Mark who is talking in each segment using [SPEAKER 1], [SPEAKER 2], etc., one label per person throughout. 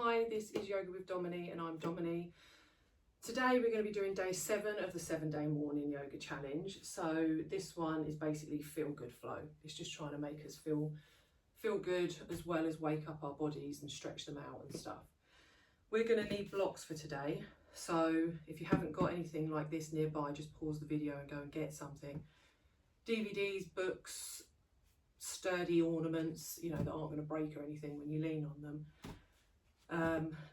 [SPEAKER 1] Hi, this is Yoga with Domini and I'm Domini. Today we're going to be doing day 7 of the 7-day morning yoga challenge. So this one is basically feel good flow. It's just trying to make us feel good as well as wake up our bodies and stretch them out and stuff. We're going to need blocks for today. So if you haven't got anything like this nearby, just pause the video and go and get something. DVDs, books, sturdy ornaments, you know, that aren't going to break or anything when you lean on them.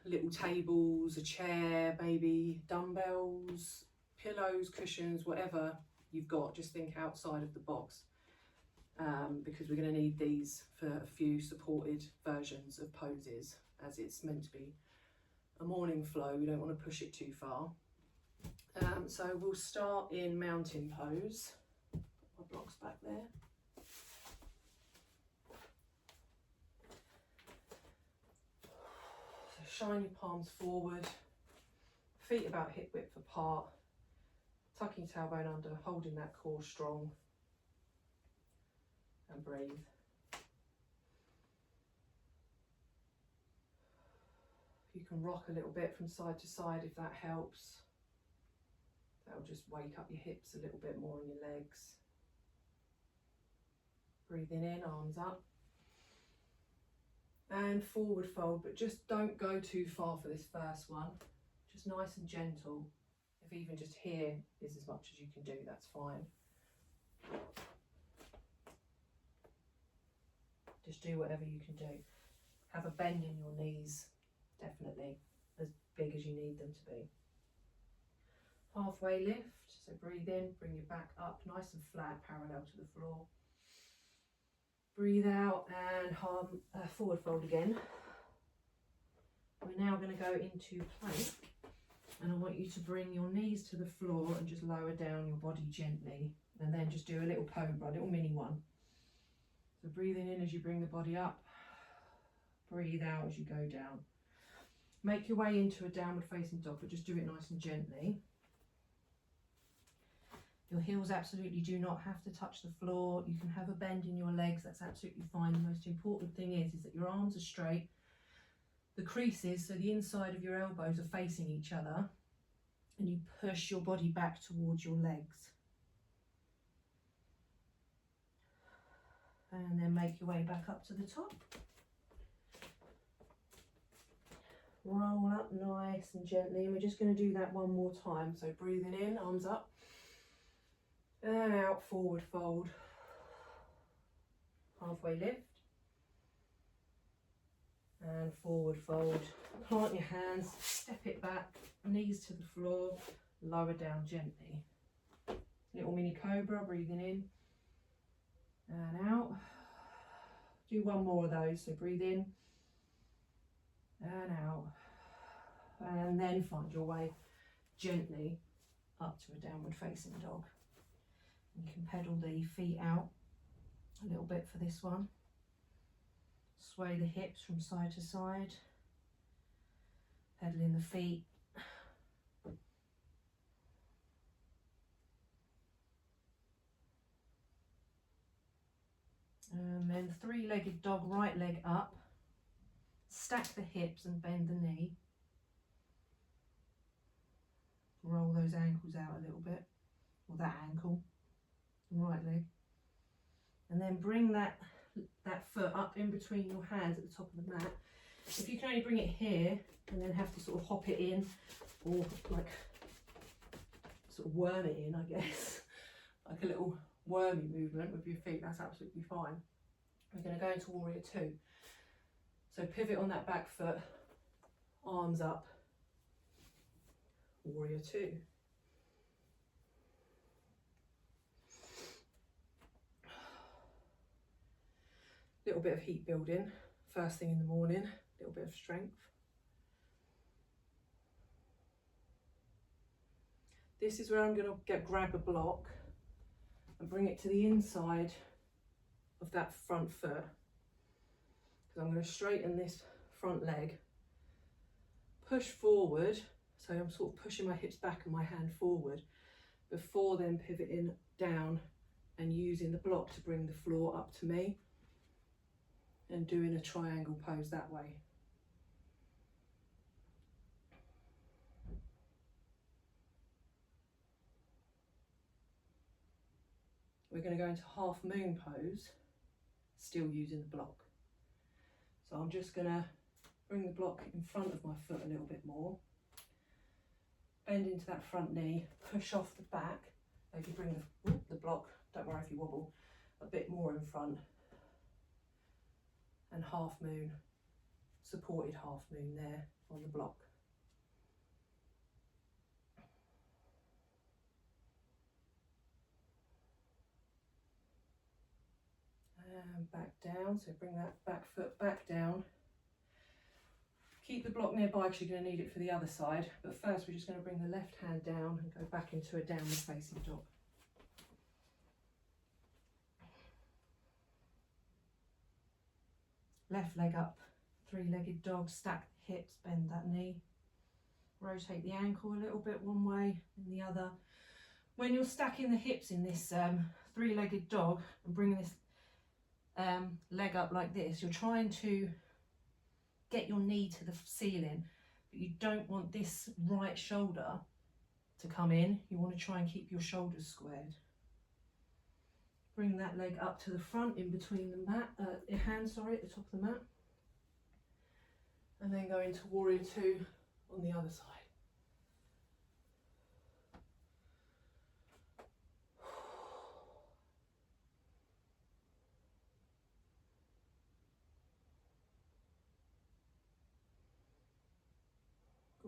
[SPEAKER 1] Little tables, a chair, maybe dumbbells, pillows, cushions, whatever you've got, just think outside of the box, because we're going to need these for a few supported versions of poses, as it's meant to be a morning flow. We don't want to push it too far. So we'll start in mountain pose. My blocks back there. Shine your palms forward, feet about hip width apart, tucking your tailbone under, holding that core strong, and breathe. You can rock a little bit from side to side if that helps. That'll just wake up your hips a little bit more and your legs. Breathing in, arms up. And forward fold, but just don't go too far for this first one. Just nice and gentle. If even just here is as much as you can do, that's fine. Just do whatever you can do. Have a bend in your knees, definitely, as big as you need them to be. Halfway lift, so breathe in, bring your back up nice and flat, parallel to the floor. Breathe out and forward fold again. We're now going to go into plank, and I want you to bring your knees to the floor and just lower down your body gently, and then just do a little cobra, a little mini one. So breathing in as you bring the body up, breathe out as you go down. Make your way into a downward facing dog, but just do it nice and gently. Your heels absolutely do not have to touch the floor. You can have a bend in your legs, that's absolutely fine. The most important thing is that your arms are straight. The creases, so the inside of your elbows, are facing each other, and you push your body back towards your legs. And then make your way back up to the top. Roll up nice and gently, and we're just going to do that one more time. So breathing in, arms up. And out, forward fold, halfway lift, and forward fold. Plant your hands, step it back, knees to the floor, lower down gently. Little mini cobra, breathing in and out. Do one more of those, so breathe in and out, and then find your way gently up to a downward facing dog. You can pedal the feet out a little bit for this one. Sway the hips from side to side. Pedaling the feet. And then 3-legged dog, right leg up. Stack the hips and bend the knee. Roll those ankles out a little bit, or that ankle. Right leg, and then bring that foot up in between your hands at the top of the mat. If you can only bring it here and then have to sort of hop it in, or like sort of worm it in, I guess, like a little wormy movement with your feet, that's absolutely fine. We're going to go into warrior 2. So pivot on that back foot, arms up, warrior 2. Little bit of heat building first thing in the morning, a little bit of strength. This is where I'm going to grab a block and bring it to the inside of that front foot, because I'm going to straighten this front leg, push forward, so I'm sort of pushing my hips back and my hand forward before then pivoting down and using the block to bring the floor up to me, and doing a triangle pose that way. we're going to go into half moon pose, still using the block. So I'm just going to bring the block in front of my foot a little bit more, bend into that front knee, push off the back, maybe bring the block, don't worry if you wobble, a bit more in front, and half moon, supported half moon there on the block. And back down, so bring that back foot back down. Keep the block nearby because you're going to need it for the other side, but first we're just going to bring the left hand down and go back into a downward facing dog. Left leg up, three-legged dog, stack the hips, bend that knee. Rotate the ankle a little bit one way and the other. When you're stacking the hips in this three-legged dog and bringing this leg up like this, you're trying to get your knee to the ceiling, but you don't want this right shoulder to come in. You want to try and keep your shoulders squared. Bring that leg up to the front in between the mat, your hand, sorry, at the top of the mat. And then go into Warrior Two on the other side.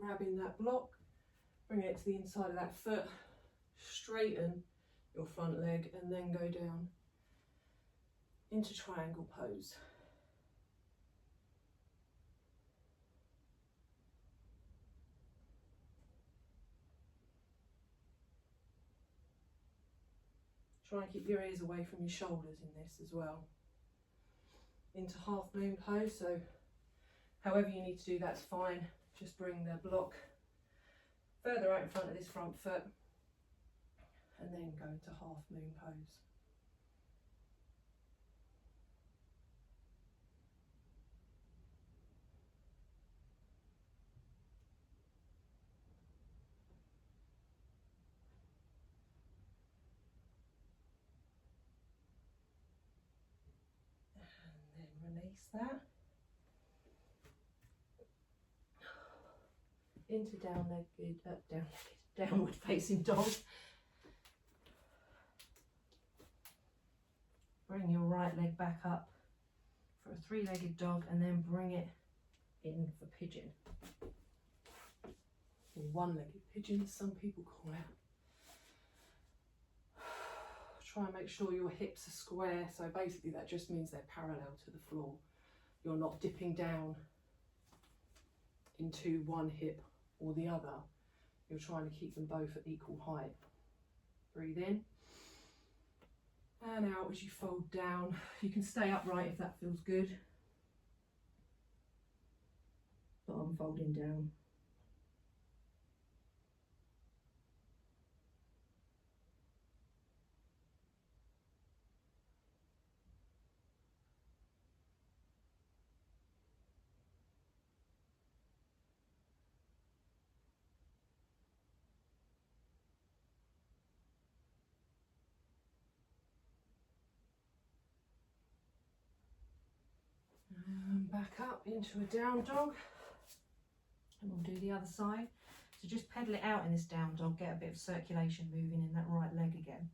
[SPEAKER 1] Grabbing that block, bring it to the inside of that foot, straighten your front leg and then go down into triangle pose. Try and keep your ears away from your shoulders in this as well. Into half moon pose, so however you need to do that's fine. Just bring the block further out in front of this front foot and then go into half moon pose. And then release that. Into downward facing dog. Bring your right leg back up for a three-legged dog and then bring it in for pigeon. Or one-legged pigeon, as some people call it. Try and make sure your hips are square, so basically that just means they're parallel to the floor. You're not dipping down into one hip or the other. You're trying to keep them both at equal height. Breathe in and out as you fold down. You can stay upright if that feels good, but I'm folding down. Back up into a down dog, and we'll do the other side. So just pedal it out in this down dog, get a bit of circulation moving in that right leg again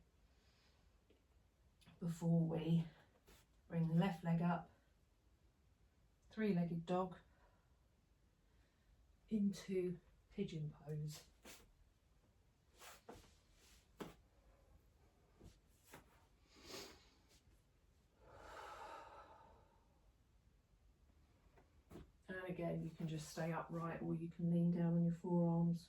[SPEAKER 1] before we bring the left leg up, three-legged dog into pigeon pose. And again, you can just stay upright or you can lean down on your forearms.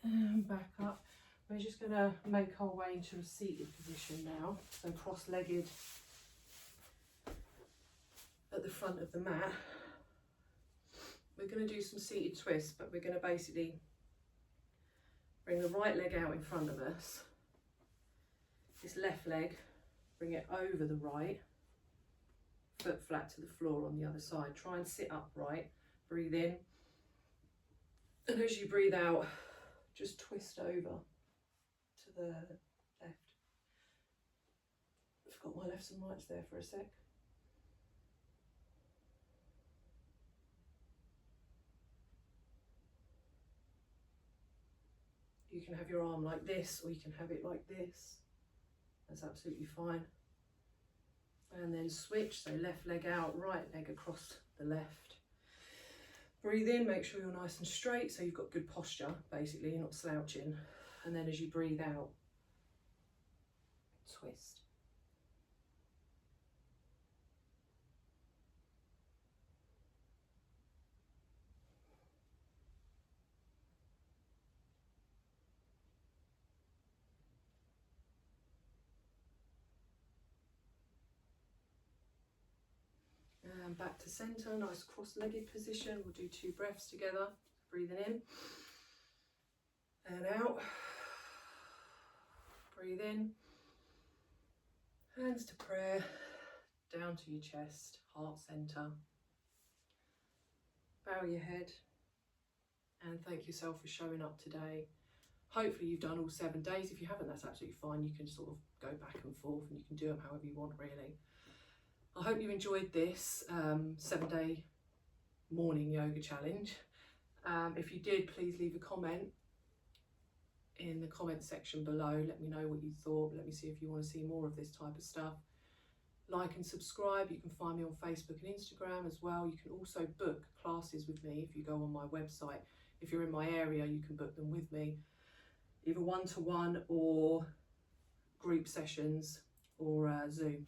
[SPEAKER 1] And back up. We're just going to make our way into a seated position now. So cross-legged at the front of the mat. We're going to do some seated twists, but we're going to basically bring the right leg out in front of us. This left leg, bring it over the right, foot flat to the floor on the other side. Try and sit upright, breathe in. And as you breathe out, just twist over to the left. I've got my lefts and rights there for a sec. You can have your arm like this, or you can have it like this. That's absolutely fine. And then switch, so left leg out, right leg across the left. Breathe in, make sure you're nice and straight, so you've got good posture, basically, you're not slouching. And then as you breathe out, twist. And back to centre, nice cross-legged position. We'll do 2 breaths together. Breathing in and out. Breathe in. Hands to prayer, down to your chest, heart centre. Bow your head and thank yourself for showing up today. Hopefully you've done all 7 days. If you haven't, that's absolutely fine. You can sort of go back and forth and you can do them however you want, really. I hope you enjoyed this 7-day morning yoga challenge. If you did, please leave a comment in the comment section below. Let me know what you thought. Let me see if you want to see more of this type of stuff. Like and subscribe. You can find me on Facebook and Instagram as well. You can also book classes with me if you go on my website. If you're in my area, you can book them with me, either one-to-one or group sessions or Zoom.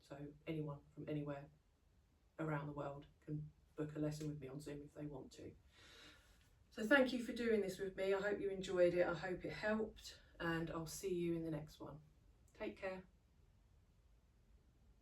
[SPEAKER 1] So anyone from anywhere around the world can book a lesson with me on Zoom if they want to. So thank you for doing this with me. I hope you enjoyed it. I hope it helped, and I'll see you in the next one. Take care.